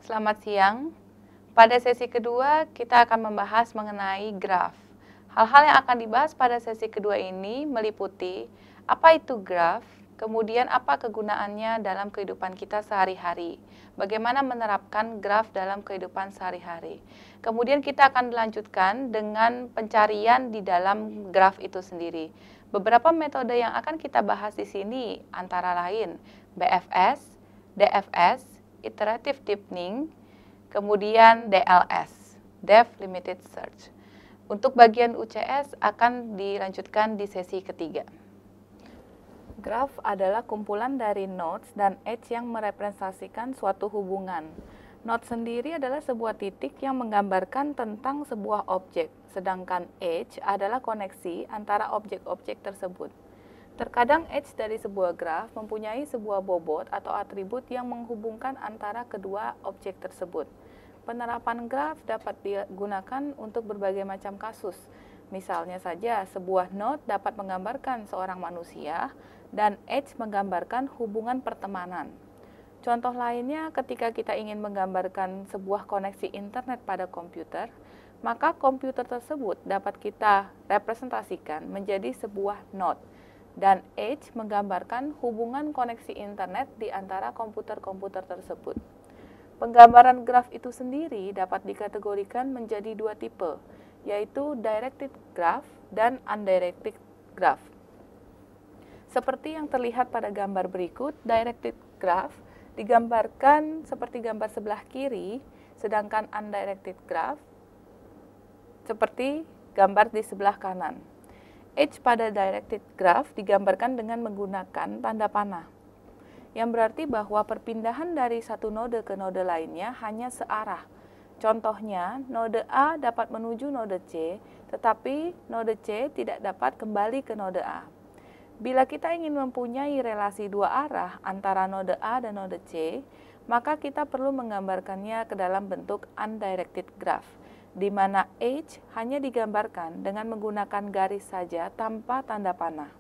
Selamat siang. Pada sesi kedua, kita akan membahas mengenai graf. Hal-hal yang akan dibahas pada sesi kedua ini meliputi apa itu graf, kemudian apa kegunaannya dalam kehidupan kita sehari-hari, bagaimana menerapkan graf dalam kehidupan sehari-hari. Kemudian kita akan melanjutkan dengan pencarian di dalam graf itu sendiri. Beberapa metode yang akan kita bahas di sini antara lain BFS, DFS, Iterative Deepening, kemudian DLS, Depth Limited Search. Untuk bagian UCS akan dilanjutkan di sesi ketiga. Graf adalah kumpulan dari nodes dan edge yang merepresentasikan suatu hubungan. Node sendiri adalah sebuah titik yang menggambarkan tentang sebuah objek, sedangkan edge adalah koneksi antara objek-objek tersebut. Terkadang edge dari sebuah graf mempunyai sebuah bobot atau atribut yang menghubungkan antara kedua objek tersebut. Penerapan graf dapat digunakan untuk berbagai macam kasus. Misalnya saja, sebuah node dapat menggambarkan seorang manusia dan edge menggambarkan hubungan pertemanan. Contoh lainnya, ketika kita ingin menggambarkan sebuah koneksi internet pada komputer, maka komputer tersebut dapat kita representasikan menjadi sebuah node. Dan edge menggambarkan hubungan koneksi internet di antara komputer-komputer tersebut. Penggambaran graf itu sendiri dapat dikategorikan menjadi dua tipe, yaitu directed graph dan undirected graph. Seperti yang terlihat pada gambar berikut, directed graph digambarkan seperti gambar sebelah kiri, sedangkan undirected graph seperti gambar di sebelah kanan. Edge pada directed graph digambarkan dengan menggunakan tanda panah, yang berarti bahwa perpindahan dari satu node ke node lainnya hanya searah. Contohnya, node A dapat menuju node C, tetapi node C tidak dapat kembali ke node A. Bila kita ingin mempunyai relasi dua arah antara node A dan node C, maka kita perlu menggambarkannya ke dalam bentuk undirected graph, di mana edge hanya digambarkan dengan menggunakan garis saja tanpa tanda panah.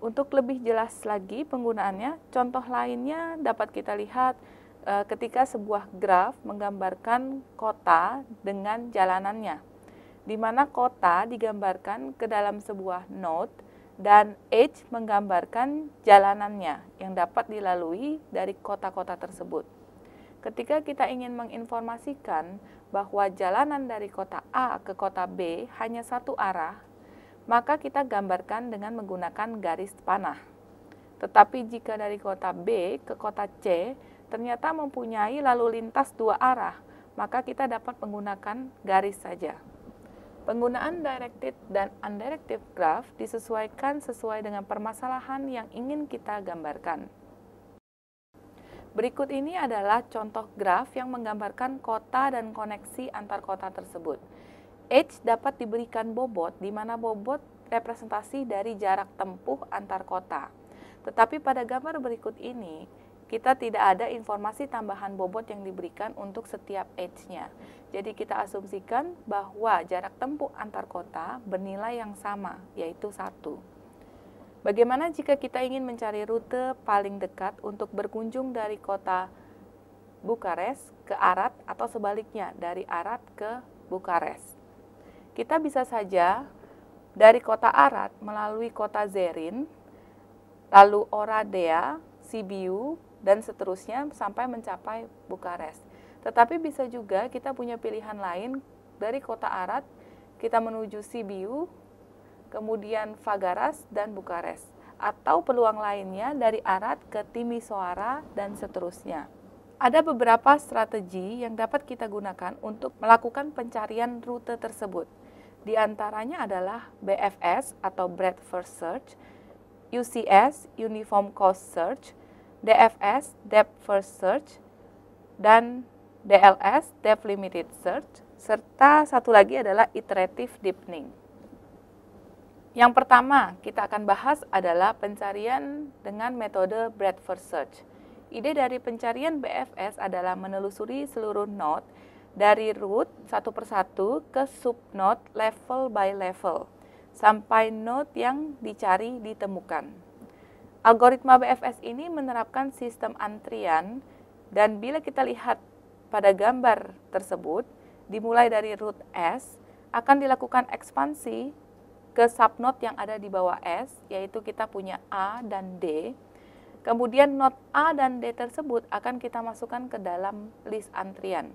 Untuk lebih jelas lagi penggunaannya, contoh lainnya dapat kita lihat ketika sebuah graf menggambarkan kota dengan jalanannya, di mana kota digambarkan ke dalam sebuah node dan edge menggambarkan jalanannya yang dapat dilalui dari kota-kota tersebut. Ketika kita ingin menginformasikan bahwa jalanan dari kota A ke kota B hanya satu arah, maka kita gambarkan dengan menggunakan garis panah. Tetapi jika dari kota B ke kota C ternyata mempunyai lalu lintas dua arah, maka kita dapat menggunakan garis saja. Penggunaan directed dan undirected graph disesuaikan sesuai dengan permasalahan yang ingin kita gambarkan. Berikut ini adalah contoh graf yang menggambarkan kota dan koneksi antar kota tersebut. Edge dapat diberikan bobot, di mana bobot representasi dari jarak tempuh antar kota. Tetapi pada gambar berikut ini, kita tidak ada informasi tambahan bobot yang diberikan untuk setiap edge-nya. Jadi kita asumsikan bahwa jarak tempuh antar kota bernilai yang sama, yaitu 1. Bagaimana jika kita ingin mencari rute paling dekat untuk berkunjung dari kota Bukares ke Arad atau sebaliknya dari Arad ke Bukares? Kita bisa saja dari kota Arad melalui kota Zerin, lalu Oradea, Sibiu, dan seterusnya sampai mencapai Bukares. Tetapi bisa juga kita punya pilihan lain dari kota Arad, kita menuju Sibiu, kemudian Fagaras dan Bukares, atau peluang lainnya dari Arad ke Timisoara dan seterusnya. Ada beberapa strategi yang dapat kita gunakan untuk melakukan pencarian rute tersebut. Di antaranya adalah BFS atau Breadth First Search, UCS Uniform Cost Search, DFS Depth First Search, dan DLS Depth Limited Search, serta satu lagi adalah Iterative Deepening. Yang pertama kita akan bahas adalah pencarian dengan metode Breadth First Search. Ide dari pencarian BFS adalah menelusuri seluruh node dari root satu persatu ke subnode level by level, sampai node yang dicari ditemukan. Algoritma BFS ini menerapkan sistem antrian Dan bila kita lihat pada gambar tersebut, dimulai dari root S, akan dilakukan ekspansi ke subnode yang ada di bawah S, yaitu kita punya A dan D. Kemudian node A dan D tersebut akan kita masukkan ke dalam list antrian.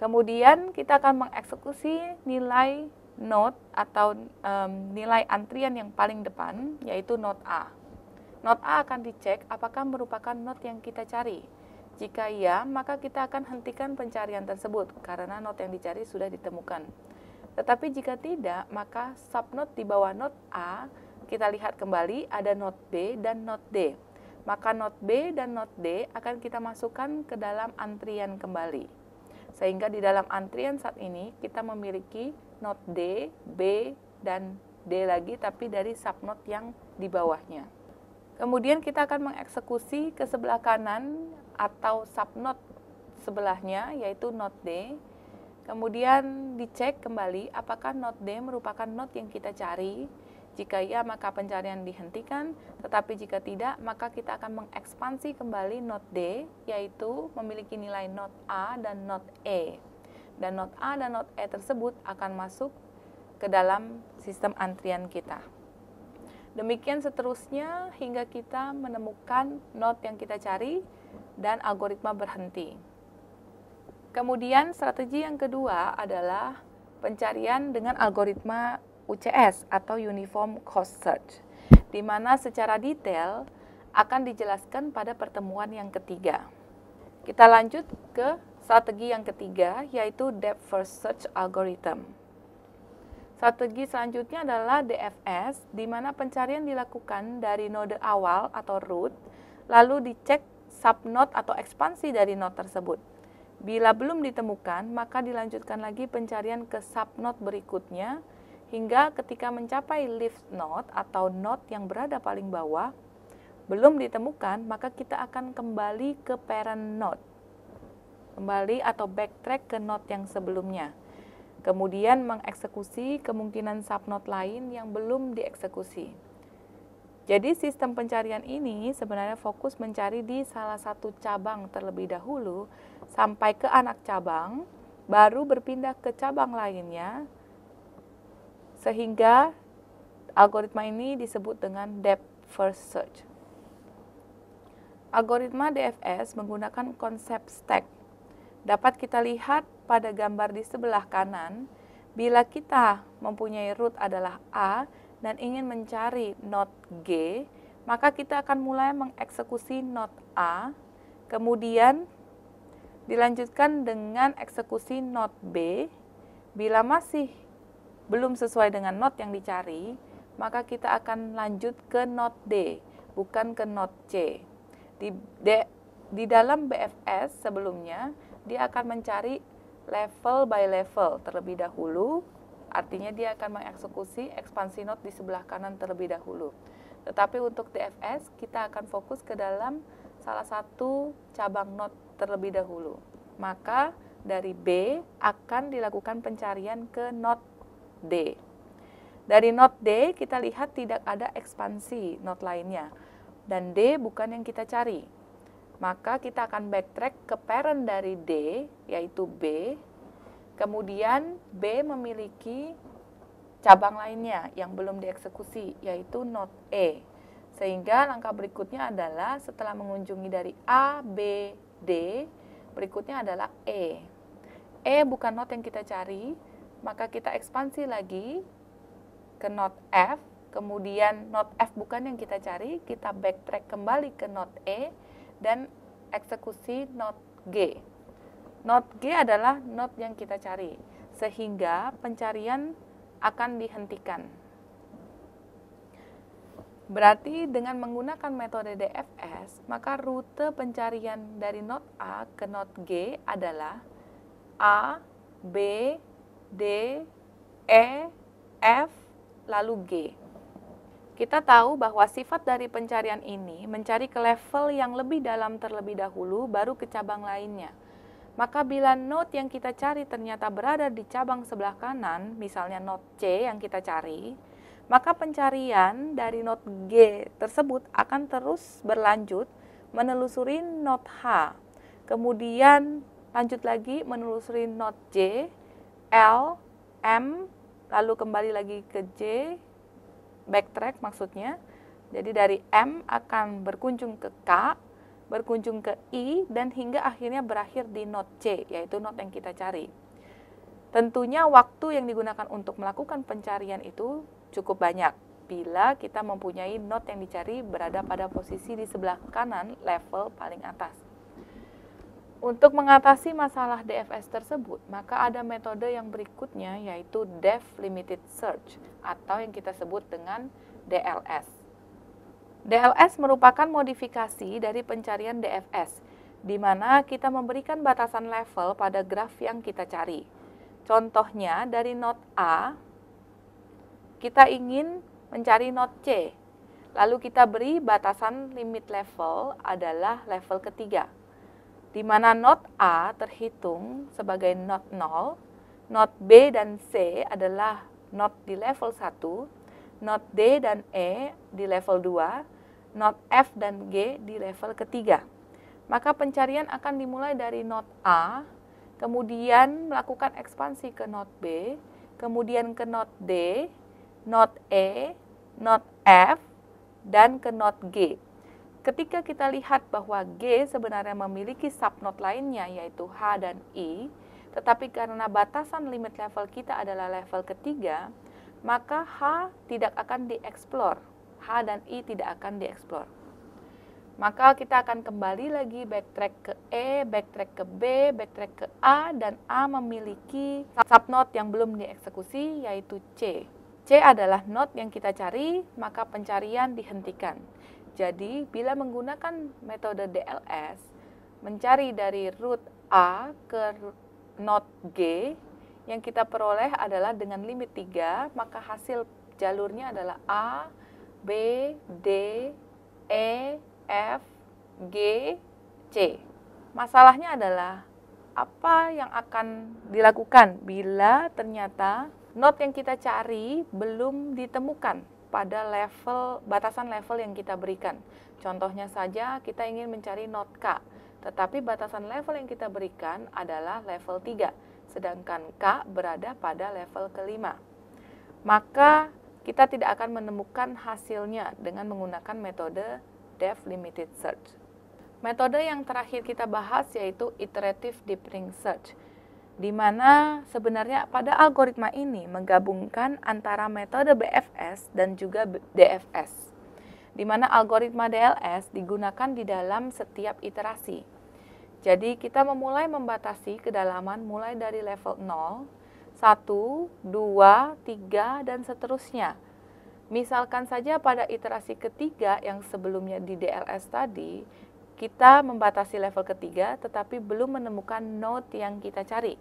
Kemudian kita akan mengeksekusi nilai node atau nilai antrian yang paling depan, yaitu node A. Node A akan dicek apakah merupakan node yang kita cari. Jika iya, maka kita akan hentikan pencarian tersebut karena node yang dicari sudah ditemukan. Tetapi jika tidak, maka subnode di bawah node A, kita lihat kembali ada node B dan node D. Maka node B dan node D akan kita masukkan ke dalam antrian kembali. Sehingga di dalam antrian saat ini kita memiliki node D, B, dan D lagi, tapi dari subnode yang di bawahnya. Kemudian kita akan mengeksekusi ke sebelah kanan atau subnode sebelahnya, yaitu node D. Kemudian dicek kembali apakah node D merupakan node yang kita cari. Jika iya, maka pencarian dihentikan. Tetapi jika tidak, maka kita akan mengekspansi kembali node D, yaitu memiliki nilai node A dan node E. Dan node A dan node E tersebut akan masuk ke dalam sistem antrian kita. Demikian seterusnya hingga kita menemukan node yang kita cari dan algoritma berhenti. Kemudian strategi yang kedua adalah pencarian dengan algoritma UCS atau Uniform Cost Search, di mana secara detail akan dijelaskan pada pertemuan yang ketiga. Kita lanjut ke strategi yang ketiga, yaitu Depth First Search Algorithm. Strategi selanjutnya adalah DFS, di mana pencarian dilakukan dari node awal atau root, lalu dicek subnode atau ekspansi dari node tersebut. Bila belum ditemukan, maka dilanjutkan lagi pencarian ke subnode berikutnya, hingga ketika mencapai leaf node atau node yang berada paling bawah, belum ditemukan, maka kita akan kembali ke parent node. Kembali atau backtrack ke node yang sebelumnya. Kemudian mengeksekusi kemungkinan subnode lain yang belum dieksekusi. Jadi sistem pencarian ini sebenarnya fokus mencari di salah satu cabang terlebih dahulu sampai ke anak cabang, baru berpindah ke cabang lainnya, sehingga algoritma ini disebut dengan Depth First Search. Algoritma DFS menggunakan konsep stack. Dapat kita lihat pada gambar di sebelah kanan, bila kita mempunyai root adalah A, dan ingin mencari node G, maka kita akan mulai mengeksekusi node A, kemudian dilanjutkan dengan eksekusi node B. Bila masih belum sesuai dengan node yang dicari, maka kita akan lanjut ke node D, bukan ke node C. Di dalam BFS sebelumnya, dia akan mencari level by level terlebih dahulu. Artinya dia akan mengeksekusi ekspansi node di sebelah kanan terlebih dahulu. Tetapi untuk DFS, kita akan fokus ke dalam salah satu cabang node terlebih dahulu. Maka dari B akan dilakukan pencarian ke node D. Dari node D kita lihat tidak ada ekspansi node lainnya. Dan D bukan yang kita cari. Maka kita akan backtrack ke parent dari D, yaitu B. Kemudian B memiliki cabang lainnya yang belum dieksekusi, yaitu node E. Sehingga langkah berikutnya adalah setelah mengunjungi dari A, B, D, berikutnya adalah E. E bukan node yang kita cari, maka kita ekspansi lagi ke node F. Kemudian node F bukan yang kita cari, kita backtrack kembali ke node E dan eksekusi node G. Node G adalah node yang kita cari, sehingga pencarian akan dihentikan. Berarti dengan menggunakan metode DFS, maka rute pencarian dari node A ke node G adalah A, B, D, E, F, lalu G. Kita tahu bahwa sifat dari pencarian ini mencari ke level yang lebih dalam terlebih dahulu, baru ke cabang lainnya. Maka bila node yang kita cari ternyata berada di cabang sebelah kanan, misalnya node C yang kita cari, maka pencarian dari node G tersebut akan terus berlanjut menelusuri node H. kemudian lanjut lagi menelusuri not J, L, M, lalu kembali lagi ke J, backtrack maksudnya. Jadi dari M akan berkunjung ke K, berkunjung ke I, dan hingga akhirnya berakhir di not C, yaitu not yang kita cari. Tentunya waktu yang digunakan untuk melakukan pencarian itu cukup banyak bila kita mempunyai not yang dicari berada pada posisi di sebelah kanan level paling atas. Untuk mengatasi masalah DFS tersebut, maka ada metode yang berikutnya yaitu Depth Limited Search atau yang kita sebut dengan DLS. DLS merupakan modifikasi dari pencarian DFS, di mana kita memberikan batasan level pada graf yang kita cari. Contohnya dari not A, kita ingin mencari not C, lalu kita beri batasan limit level adalah level ketiga, di mana not A terhitung sebagai not 0, not B dan C adalah not di level 1, not D dan E di level 2, not F dan G di level ketiga. Maka pencarian akan dimulai dari not A, kemudian melakukan ekspansi ke not B, kemudian ke not D, not E, not F, dan ke not G. Ketika kita lihat bahwa G sebenarnya memiliki subnode lainnya yaitu H dan I, tetapi karena batasan limit level kita adalah level ketiga, maka H tidak akan dieksplor, H dan I tidak akan dieksplor. Maka kita akan kembali lagi backtrack ke E, backtrack ke B, backtrack ke A, dan A memiliki subnode yang belum dieksekusi yaitu C. C adalah node yang kita cari, maka pencarian dihentikan. Jadi, bila menggunakan metode DLS, mencari dari root A ke node G, yang kita peroleh adalah dengan limit 3, maka hasil jalurnya adalah A, B, D, E, F, G, C. Masalahnya adalah, apa yang akan dilakukan bila ternyata node yang kita cari belum ditemukan pada level batasan level yang kita berikan. Contohnya saja kita ingin mencari not K, tetapi batasan level yang kita berikan adalah level 3, sedangkan K berada pada level kelima. Maka kita tidak akan menemukan hasilnya dengan menggunakan metode Depth Limited Search. Metode yang terakhir kita bahas yaitu Iterative Deepening Search, di mana sebenarnya pada algoritma ini menggabungkan antara metode BFS dan juga DFS, di mana algoritma DLS digunakan di dalam setiap iterasi. Jadi kita memulai membatasi kedalaman mulai dari level 0, 1, 2, 3, dan seterusnya. Misalkan saja pada iterasi ketiga yang sebelumnya di DLS tadi, kita membatasi level ketiga tetapi belum menemukan node yang kita cari.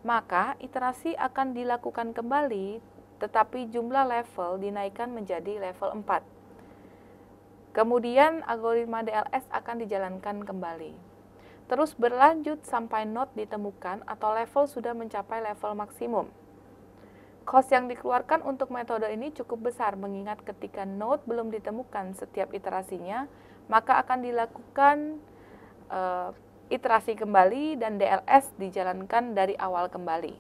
Maka iterasi akan dilakukan kembali tetapi jumlah level dinaikkan menjadi level 4. Kemudian algoritma DLS akan dijalankan kembali. Terus berlanjut sampai node ditemukan atau level sudah mencapai level maksimum. Cost yang dikeluarkan untuk metode ini cukup besar mengingat ketika node belum ditemukan setiap iterasinya, maka akan dilakukan iterasi kembali dan DLS dijalankan dari awal kembali.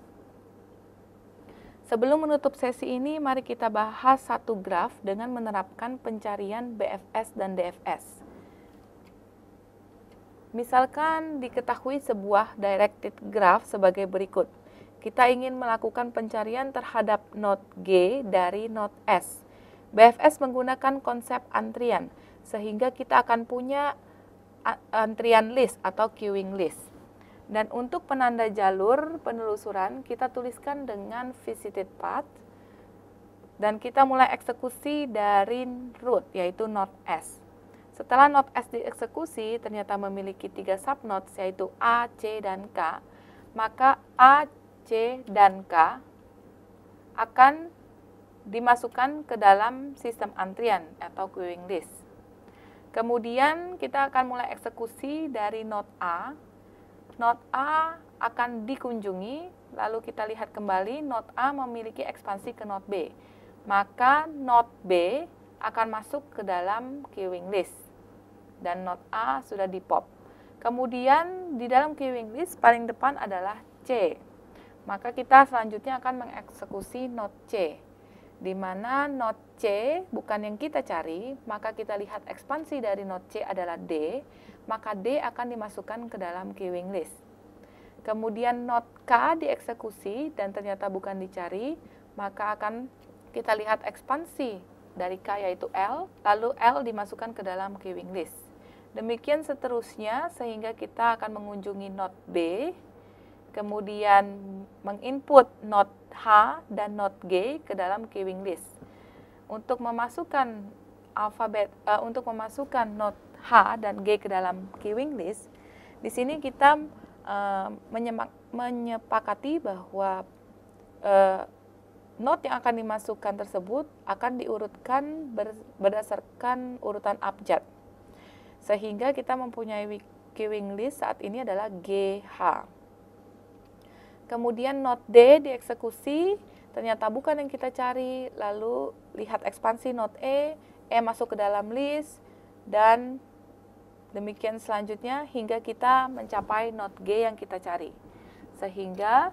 Sebelum menutup sesi ini, mari kita bahas satu graf dengan menerapkan pencarian BFS dan DFS. Misalkan diketahui sebuah directed graph sebagai berikut. Kita ingin melakukan pencarian terhadap node G dari node S. BFS menggunakan konsep antrian, sehingga kita akan punya antrian list atau queuing list. Dan untuk penanda jalur penelusuran, kita tuliskan dengan visited path, dan kita mulai eksekusi dari root, yaitu node S. Setelah node S dieksekusi, ternyata memiliki 3 subnodes, yaitu A, C, dan K, maka A, C, dan K akan dimasukkan ke dalam sistem antrian atau queuing list. Kemudian kita akan mulai eksekusi dari node A. Node A akan dikunjungi, lalu kita lihat kembali node A memiliki ekspansi ke node B. Maka node B akan masuk ke dalam queuing list dan node A sudah di pop. Kemudian di dalam queuing list paling depan adalah C. Maka kita selanjutnya akan mengeksekusi not C. Di mana not C bukan yang kita cari, maka kita lihat ekspansi dari not C adalah D, maka D akan dimasukkan ke dalam queuing list. Kemudian not K dieksekusi dan ternyata bukan dicari, maka akan kita lihat ekspansi dari K yaitu L, lalu L dimasukkan ke dalam queuing list. Demikian seterusnya sehingga kita akan mengunjungi not B, kemudian menginput not H dan not G ke dalam queuing list. Untuk memasukkan untuk memasukkan not H dan G ke dalam queuing list, di sini kita menyepakati bahwa not yang akan dimasukkan tersebut akan diurutkan berdasarkan urutan abjad. Sehingga kita mempunyai queuing list saat ini adalah GH. Kemudian not D dieksekusi, ternyata bukan yang kita cari, lalu lihat ekspansi not E masuk ke dalam list, dan demikian selanjutnya hingga kita mencapai not G yang kita cari. Sehingga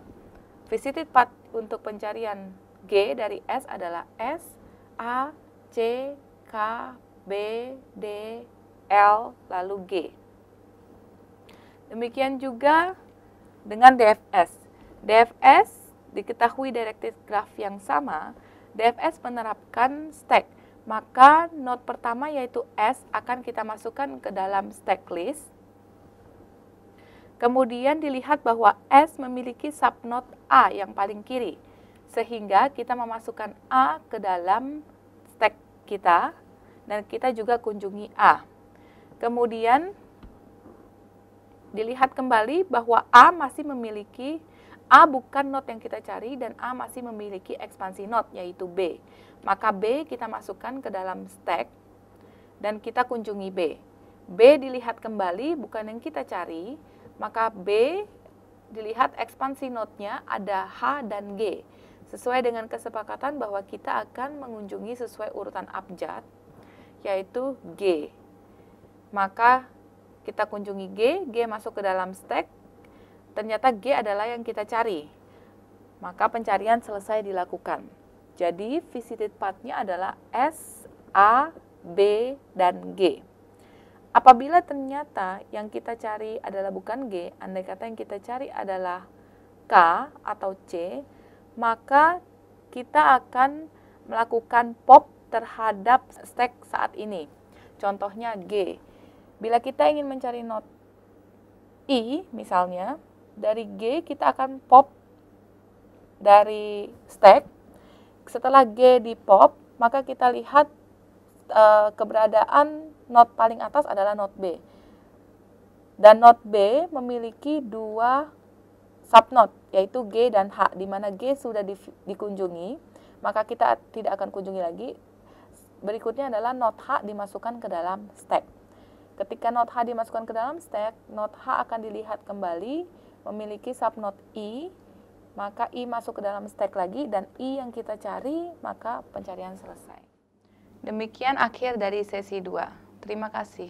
visited path untuk pencarian G dari S adalah S, A, C, K, B, D, L, lalu G. Demikian juga dengan DFS. DFS diketahui directed graph yang sama, DFS menerapkan stack. Maka node pertama yaitu S akan kita masukkan ke dalam stack list. Kemudian dilihat bahwa S memiliki subnode A yang paling kiri. Sehingga kita memasukkan A ke dalam stack kita dan kita juga kunjungi A. Kemudian dilihat kembali bahwa A masih memiliki, A bukan node yang kita cari dan A masih memiliki ekspansi node yaitu B. Maka B kita masukkan ke dalam stack dan kita kunjungi B. B dilihat kembali bukan yang kita cari, maka B dilihat ekspansi node-nya ada H dan G. Sesuai dengan kesepakatan bahwa kita akan mengunjungi sesuai urutan abjad yaitu G. Maka kita kunjungi G masuk ke dalam stack. Ternyata G adalah yang kita cari, maka pencarian selesai dilakukan. Jadi visited path-nya adalah S, A, B, dan G. Apabila ternyata yang kita cari adalah bukan G, andai kata yang kita cari adalah K atau C, maka kita akan melakukan pop terhadap stack saat ini. Contohnya G. Bila kita ingin mencari node I misalnya, dari G kita akan pop dari stack. Setelah G di pop, maka kita lihat keberadaan node paling atas adalah node B. Dan node B memiliki dua subnode, yaitu G dan H, di mana G sudah dikunjungi, maka kita tidak akan kunjungi lagi. Berikutnya adalah node H dimasukkan ke dalam stack. Ketika node H dimasukkan ke dalam stack, node H akan dilihat kembali memiliki subnode I, maka I masuk ke dalam stack lagi dan I yang kita cari, maka pencarian selesai. Demikian akhir dari sesi 2. Terima kasih.